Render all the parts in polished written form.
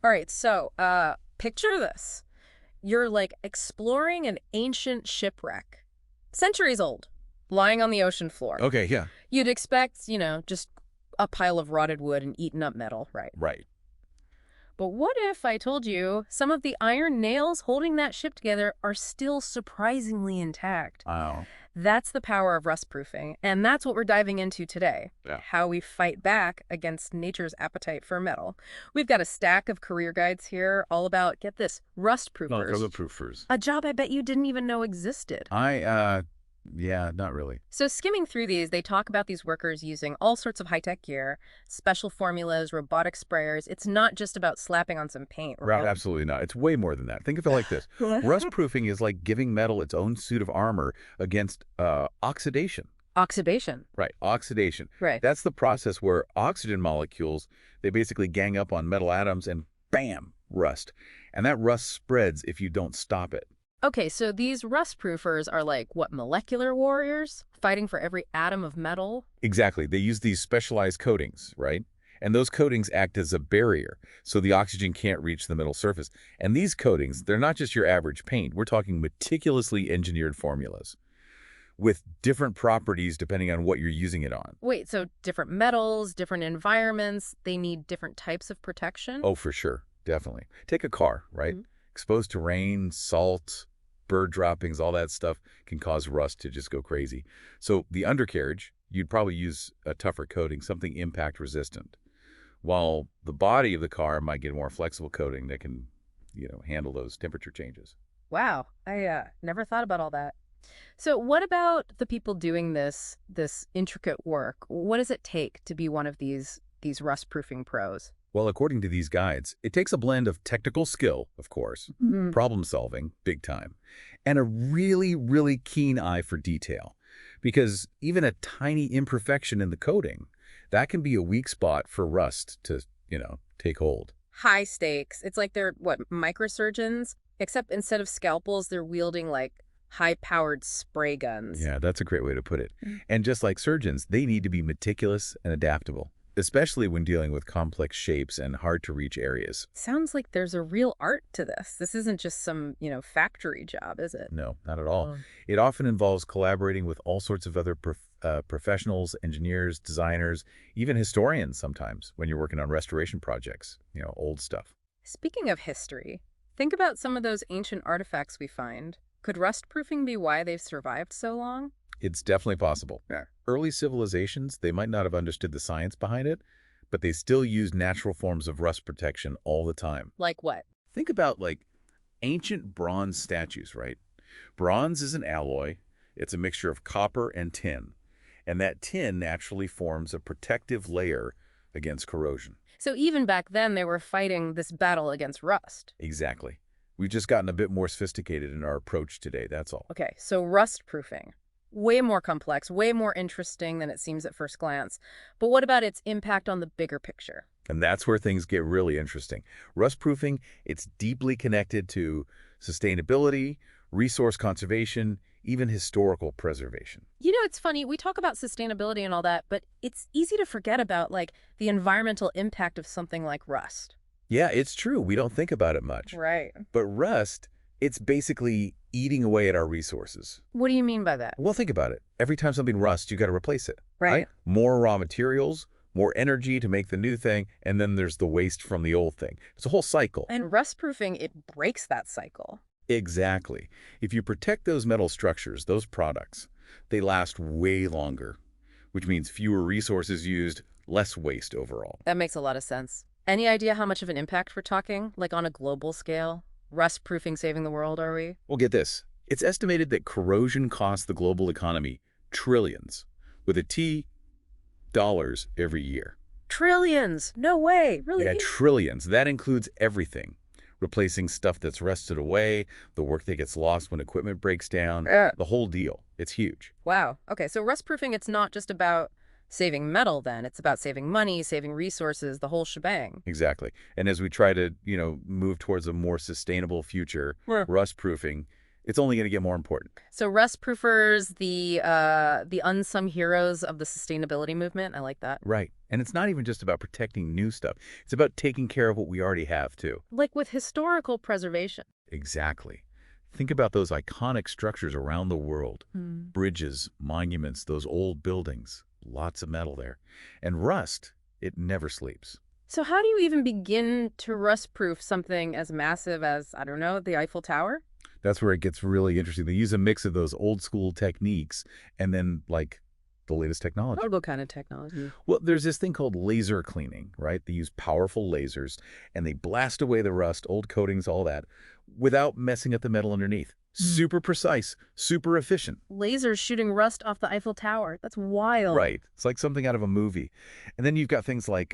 All right, so picture this. You're like exploring an ancient shipwreck, centuries old, lying on the ocean floor. Okay, yeah. You'd expect, just a pile of rotted wood and eaten up metal, right? Right. But what if I told you some of the iron nails holding that ship together are still surprisingly intact? Wow. That's the power of rustproofing, and that's what we're diving into today. Yeah. How we fight back against nature's appetite for metal. We've got a stack of career guides here all about, get this, rustproofers. Rustproofers. A job I bet you didn't even know existed. Yeah, not really. So skimming through these, they talk about these workers using all sorts of high-tech gear, special formulas, robotic sprayers. It's not just about slapping on some paint. Absolutely not. It's way more than that. Think of it like this. Rustproofing is like giving metal its own suit of armor against oxidation. Oxidation. Right, oxidation. Right. That's the process where oxygen molecules, they basically gang up on metal atoms and bam, rust. And that rust spreads if you don't stop it. Okay, so these rustproofers are like, what, molecular warriors? Fighting for every atom of metal? Exactly. They use these specialized coatings, right? And those coatings act as a barrier, so the oxygen can't reach the metal surface. And these coatings, they're not just your average paint. We're talking meticulously engineered formulas with different properties depending on what you're using it on. Wait, so different metals, different environments, they need different types of protection? Oh, for sure. Definitely. Take a car, right? Exposed to rain, salt, bird droppings, all that stuff can cause rust to just go crazy. So the undercarriage, you'd probably use a tougher coating, something impact resistant, while the body of the car might get a more flexible coating that can, handle those temperature changes. Wow, I never thought about all that. So what about the people doing this intricate work? What does it take to be one of these rust-proofing pros? Well, according to these guides, it takes a blend of technical skill, of course, problem solving, big time, and a really, really keen eye for detail. Because even a tiny imperfection in the coating, that can be a weak spot for rust to, take hold. High stakes. It's like they're, what, microsurgeons? Except instead of scalpels, they're wielding like high-powered spray guns. Yeah, that's a great way to put it. And just like surgeons, they need to be meticulous and adaptable, especially when dealing with complex shapes and hard-to-reach areas. Sounds like there's a real art to this. This isn't just some, factory job, is it? No, not at all. It often involves collaborating with all sorts of other professionals, engineers, designers, even historians sometimes when you're working on restoration projects, old stuff. Speaking of history, think about some of those ancient artifacts we find. Could rust-proofing be why they've survived so long? It's definitely possible. Yeah. Early civilizations, they might not have understood the science behind it, but they still used natural forms of rust protection all the time. Like what? Think about, ancient bronze statues, right? Bronze is an alloy. It's a mixture of copper and tin. And that tin naturally forms a protective layer against corrosion. So even back then, they were fighting this battle against rust. Exactly. We've just gotten a bit more sophisticated in our approach today, that's all. Okay, so rust-proofing. Way more complex, way more interesting than it seems at first glance. But what about its impact on the bigger picture? And that's where things get really interesting. Rustproofing, it's deeply connected to sustainability, resource conservation, even historical preservation. It's funny, we talk about sustainability and all that, but it's easy to forget about, the environmental impact of something like rust. Yeah, it's true. We don't think about it much. Right. But rust, it's basically eating away at our resources. What do you mean by that? Well, think about it. Every time something rusts, you got to replace it. Right. More raw materials, more energy to make the new thing, and then there's the waste from the old thing. It's a whole cycle. And rust-proofing, it breaks that cycle. Exactly. If you protect those metal structures, those products, they last way longer, which means fewer resources used, less waste overall. That makes a lot of sense. Any idea how much of an impact we're talking? Like on a global scale? Rust-proofing saving the world, are we? Well, get this. It's estimated that corrosion costs the global economy trillions, with a T, dollars every year. Trillions! No way! Really? Yeah, trillions. That includes everything. Replacing stuff that's rusted away, the work that gets lost when equipment breaks down, the whole deal. It's huge. Wow. Okay, so rust-proofing, it's not just about saving metal then. It's about saving money, saving resources, the whole shebang. Exactly. And as we try to, move towards a more sustainable future, rust-proofing It's only going to get more important. So Rustproofers, the unsung heroes of the sustainability movement. I like that. Right. And it's not even just about protecting new stuff. It's about taking care of what we already have, too. Like with historical preservation. Exactly. Think about those iconic structures around the world. Hmm. Bridges, monuments, those old buildings. Lots of metal there. And rust, it never sleeps. So how do you even begin to rust-proof something as massive as, I don't know, the Eiffel Tower? That's where it gets really interesting. They use a mix of those old school techniques and then, like, the latest technology. What kind of technology? Well, there's this thing called laser cleaning, right? They use powerful lasers and they blast away the rust, old coatings, all that, without messing up the metal underneath. Super precise, super efficient. Lasers shooting rust off the Eiffel Tower. That's wild. Right. It's like something out of a movie. And then you've got things like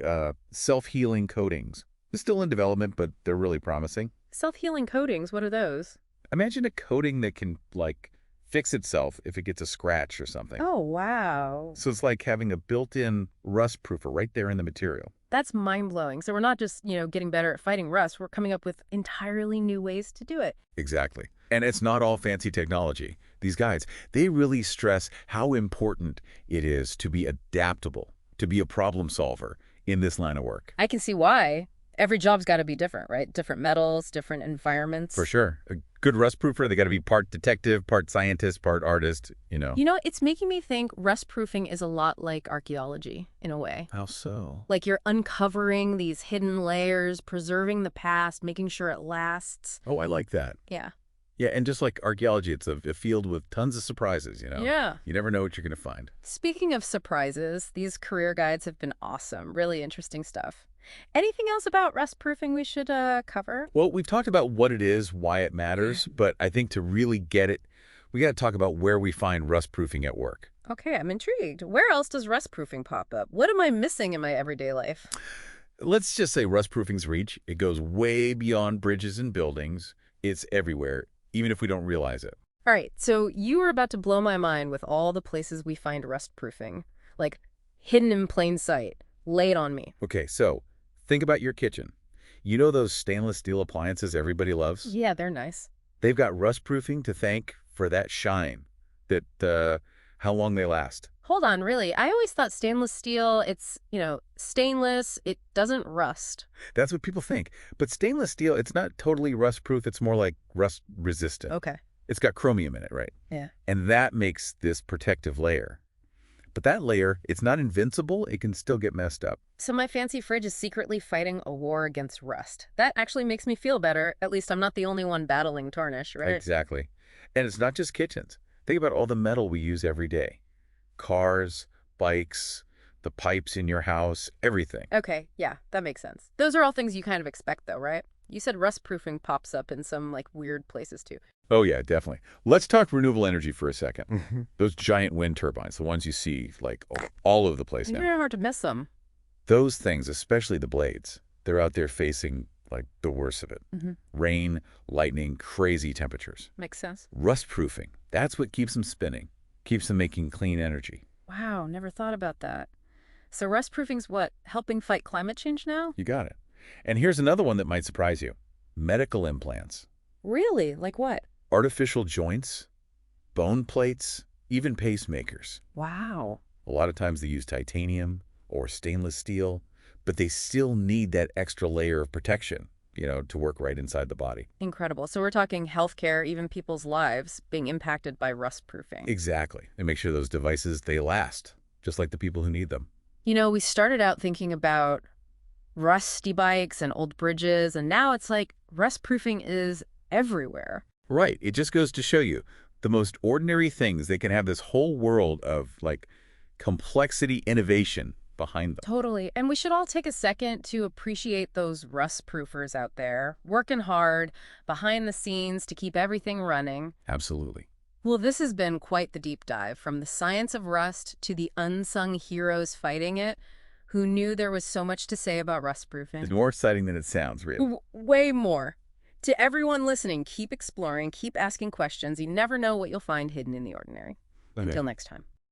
self-healing coatings. They're still in development, but they're really promising. Self-healing coatings, what are those? Imagine a coating that can, like, fix itself if it gets a scratch or something. Oh, wow. So it's like having a built-in rust proofer right there in the material. That's mind-blowing. So we're not just, getting better at fighting rust. We're coming up with entirely new ways to do it. Exactly. And it's not all fancy technology. These guys, they really stress how important it is to be adaptable, to be a problem solver in this line of work. I can see why. Every job's got to be different, right? Different metals, different environments. For sure. A good rust proofer, they got to be part detective, part scientist, part artist, It's making me think rust proofing is a lot like archaeology in a way. How so? Like you're uncovering these hidden layers, preserving the past, making sure it lasts. Oh, I like that. Yeah. Yeah, and just like archaeology, it's a field with tons of surprises, Yeah. You never know what you're going to find. Speaking of surprises, these career guides have been awesome. Really interesting stuff. Anything else about rust proofing we should cover? Well, we've talked about what it is, why it matters, but I think to really get it, we got to talk about where we find rust proofing at work. Okay, I'm intrigued. Where else does rust proofing pop up? What am I missing in my everyday life? Let's just say rust proofing's reach. It goes way beyond bridges and buildings. It's everywhere, even if we don't realize it. All right, so you were about to blow my mind with all the places we find rust proofing, like hidden in plain sight. Lay it on me. Okay, so think about your kitchen. You know those stainless steel appliances everybody loves? Yeah, they're nice. They've got rust proofing to thank for that shine, that how long they last. Hold on, really? I always thought stainless steel, it's, stainless, it doesn't rust. That's what people think. But stainless steel, it's not totally rust proof. It's more like rust resistant. Okay. It's got chromium in it, right? Yeah. And that makes this protective layer. But that layer, it's not invincible. It can still get messed up. So my fancy fridge is secretly fighting a war against rust. That actually makes me feel better. At least I'm not the only one battling tarnish, right? Exactly. And it's not just kitchens. Think about all the metal we use every day. Cars, bikes, the pipes in your house, everything. Okay, yeah, that makes sense. Those are all things you kind of expect though, right? You said rust proofing pops up in some weird places too. Oh yeah, definitely. Let's talk renewable energy for a second. Those giant wind turbines, the ones you see all over the place It's now. very hard to miss them. Those things, especially the blades, they're out there facing the worst of it. Rain, lightning, crazy temperatures. Makes sense. Rust proofing, that's what keeps them spinning, keeps them making clean energy. Wow, never thought about that. So rust proofing's what? Helping fight climate change now? You got it. And here's another one that might surprise you. Medical implants. Really? Like what? Artificial joints, bone plates, even pacemakers. Wow. A lot of times they use titanium or stainless steel, but they still need that extra layer of protection, to work right inside the body. Incredible. So we're talking healthcare, even people's lives being impacted by rust proofing. Exactly. And make sure those devices, they last, just like the people who need them. We started out thinking about rusty bikes and old bridges, and now it's like rust proofing is everywhere. Right. It just goes to show you the most ordinary things, they can have this whole world of complexity, innovation behind them. Totally. And we should all take a second to appreciate those rust proofers out there, working hard behind the scenes to keep everything running. Absolutely. Well, this has been quite the deep dive, from the science of rust to the unsung heroes fighting it. Who knew there was so much to say about rust proofing? It's more exciting than it sounds, really. Way more. To everyone listening, keep exploring, keep asking questions. You never know what you'll find hidden in the ordinary. Okay. Until next time.